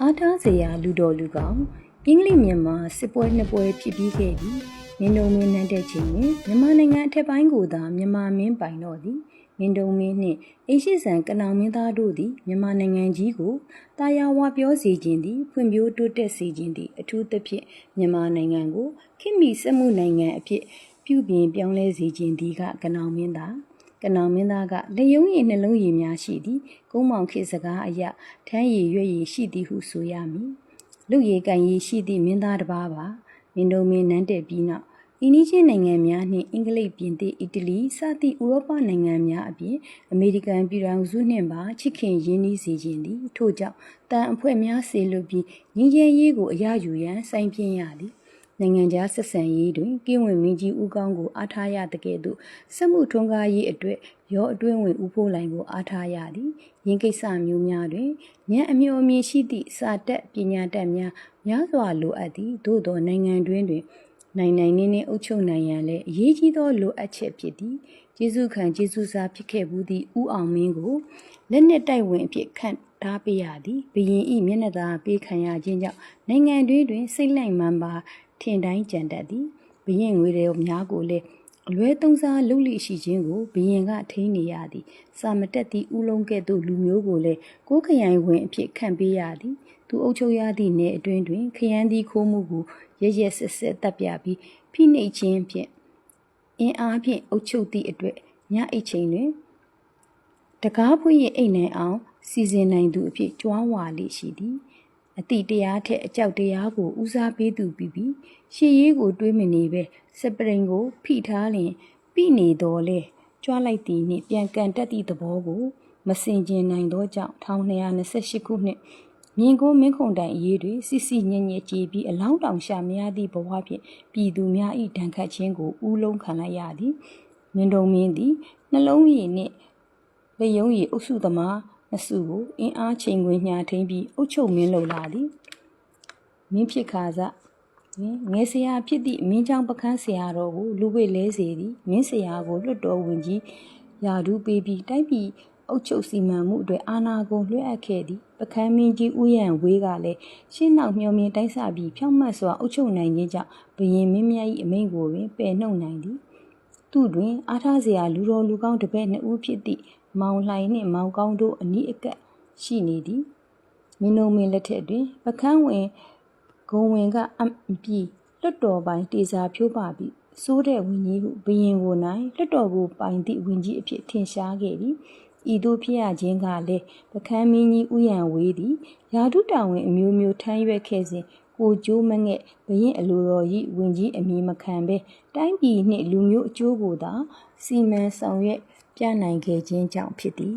အားထားစရာလူတော်လူကောင်အင်္ဂလိပ်မြန်မာစစ်ပွဲနှစ်ပွဲဖြစ်ပြီးခဲ့ပြီးမင်းတုံမင်းနှံတဲ့ချိန်တွင်မြန်မာနိုင်ငံအထက်ပိုင်းကိုသာမြန်မာမင်းပိုင်တော့သည်မင်းတုံမင်းနှင့်အိရှိဆန်ကနောင်မင်းသားတို့သည်မြန်မာနိုင်ငံကြီးကိုတာယာဝပြောစေခြင်းသည်ဖွံ့ဖြိုးတိုးတက်စေခြင်းသည်အထူးသဖြင့်မြန်မာနိုင်ငံကိုခေတ်မီစက်မှုနိုင်ငံအဖြစ်ပြုပြင်ပြောင်းလဲစေခြင်းသည်ကကနောင်မင်းသားကနောင်မင်းသားကလက်ယုံရည်နှလုံးရည်များရှိသည်ကုန်းမောင်ခေစကားအရထမ်းရည်ရွက်ရည်ရှိသည်ဟုဆိုရမည်လူရည်ကန်ရည်ရှိသည့်မင်းသားတစ်ပါးပါမင်းတို့မင်းနန်းတက်ပြီးနောက်အင်းနီးချင်းနိုင်ငံများနှင့်အင်္ဂလိပ်ပြင်သစ်အီတလီစသည့်ဥရောပနိုင်ငံများအပြင်အမေရိကန်ပြည်ထောင်စုနှင့်ပါချစ်ခင်ရင်းနှီးစေခြင်းသည်ထို့ကြောင့်တန်အဖွဲ့များစေလွတ်ပြီးငင်းကျဲရေးကိုအရယူရန်စိုင်းပြင်းရသည်နိုင်ငံခြားဆက်ဆံရေးတွင်ကင်းဝင်မင်းကြီးဦးကောင်းကိုအားထားရတဲ့ကဲ့သို့စက်မှုထွန်းကားရေးအတွက်ရောအတွင်းဝင်ဦးဖိုးလိုင်ကိုအားထားရသည်ရင်းကိစ္စမျိုးများတွင်ဉာဏ်အမျှော်အမြင်ရှိသည့်စာတက်ပညာတတ်များစွာလိုအပ်သည်သို့သောနိုင်ငံတွင်နိုင်နှင်းအုပ်ချုပ်နိုင်ရန်လည်းအရေးကြီးသောလိုအပ်ချက်ဖြစ်သည်ကျေးဇူးခံကျေးဇူးစားဖြစ်ခဲ့မှုသည့်ဦးအောင်မင်းကိုလက်နက်တိုက်ဝင်အဖြစ်ခန့်ထားပေးရသည်ဘရင်ဤမျက်နှာသာပေးခံရခြင်းကြောင့်နိုင်ငံတွင်စိတ်လိုက်မှန်ပါထင်တိုင်းကြံတတ်သည်ဘရင်ငွေတွေများကိုလည်းအလွဲသုံးစားလုပ်လိရှိခြင်းကိုဘရင်ကထိန်းနေရသည်စာမတက်သည့်ဦးလုံးကဲ့သို့လူမျိုးကိုလည်းကိုယ်ခရိုင်ဝင်အဖြစ်ခန့်ပေးရသည်သူအုပ်ချုပ်ရသည့်နယ်အတွင်းတွင်ခရမ်းသည့်ခိုးမှုကိုရက်ဆက်တပ်ပြပြီးဖိနှိပ်ခြင်းဖြင့်အင်အားဖြင့်အုပ်ချုပ်သည့်အတွက်ညအိတ်ချိန်တွင်တကားဖွင့်ရအိတ်နိုင်အောင်စီစဉ်နိုင်သူအဖြစ်ကြွားဝါလိရှိသည်အတိတရားထက်အကြောက်တရားကိုဦးစားပေးသူပြီးရှေ့ရေးကိုတွေးမနေပဲစပရင်ကိုဖိထားလျင်ပြိနေတော်လဲကြွားလိုက်သည်နှင့်ပြန်ကန်တက်သည့်သဘောကိုမစင်ကျင်နိုင်သောကြောင့်1228ခုနှစ်မြင်းကိုမင်းခုန်တိုင်အရေးတွေစစ်စစ်ညံ့ညံ့ကြည်ပြီးအလောင်းတောင်ရှာမရသည့်ဘဝဖြင့်ပြည်သူများ၏ဒဏ်ခတ်ခြင်းကိုဦးလုံးခံလိုက်ရသည်မင်းတုံမင်းသည်နှလုံးရည်နှင့်လက်ယုံရည်အုပ်စုသမားနှစ်စုကိုအင်အားချိန်ခွင်ညာထိန်ပြီးအုပ်ချုပ်မင်းလုပ်လာသည်မင်းဖြစ်ခါစငယ်ဆရာဖြစ်သည့်မင်းချောင်းပခန်းဆရာတော်ကိုလူဝိလဲစေသည်မင်းဆရာကိုလွတ်တော်ဝင်ကြီးယာဒူးပေးပြီးတိုက်ပြီးအုပ်ချုပ်စီမံမှုအတွက်အာဏာကိုလွှဲအပ်ခဲ့သည်ပခန်းမင်းကြီးဦးရန်ဝေးကလည်းရှင်းနောက်မျှော်မြင်တိုက်ဆပြီးဖြောင့်မတ်စွာအုပ်ချုပ်နိုင်ခြင်းကြောင့်ဘရင်မင်းမြတ်၏အမိန့်ကိုပင်ပယ်နှုတ်နိုင်သည်သူတွင်အားထားစရာလူတော်လူကောင်းတစ်ပည့်နှစ်ဦးဖြစ်သည့်မောင်လှိုင်နှင့်မောင်ကောင်းတို့အနီးအကပ်ရှိနေသည်မင်းတို့မင်းလက်ထက်တွင်ပခန်းဝင်ဂုံဝင်ကအပြီးလွတ်တော်ပိုင်းတေစာဖြိုးပါပြီးစိုးတဲ့ဝင်ကြီးဟုဘရင်ကိုနိုင်လွတ်တော်ကိုပိုင်သည့်ဝင်ကြီးအဖြစ်ထင်ရှားခဲ့သည်ဤသို့ဖြစ်ရခြင်းကလည်းပခန်းမင်းကြီးဦးရန်ဝေးသည်ယာဒုတာဝန်အမျိုးမျိုးထမ်းရွက်ခဲ့စဉ်ကိုကျိုးမငဲ့ဘရင်အလိုတော်၏ဝင်ကြီးအမည်မခံဘဲတိုင်းပြည်နှင့်လူမျိုးအကျိုးကိုသာစီမံဆောင်ရွက်ပြနိုင်ခဲ့ခြင်းကြောင့်ဖြစ်သည်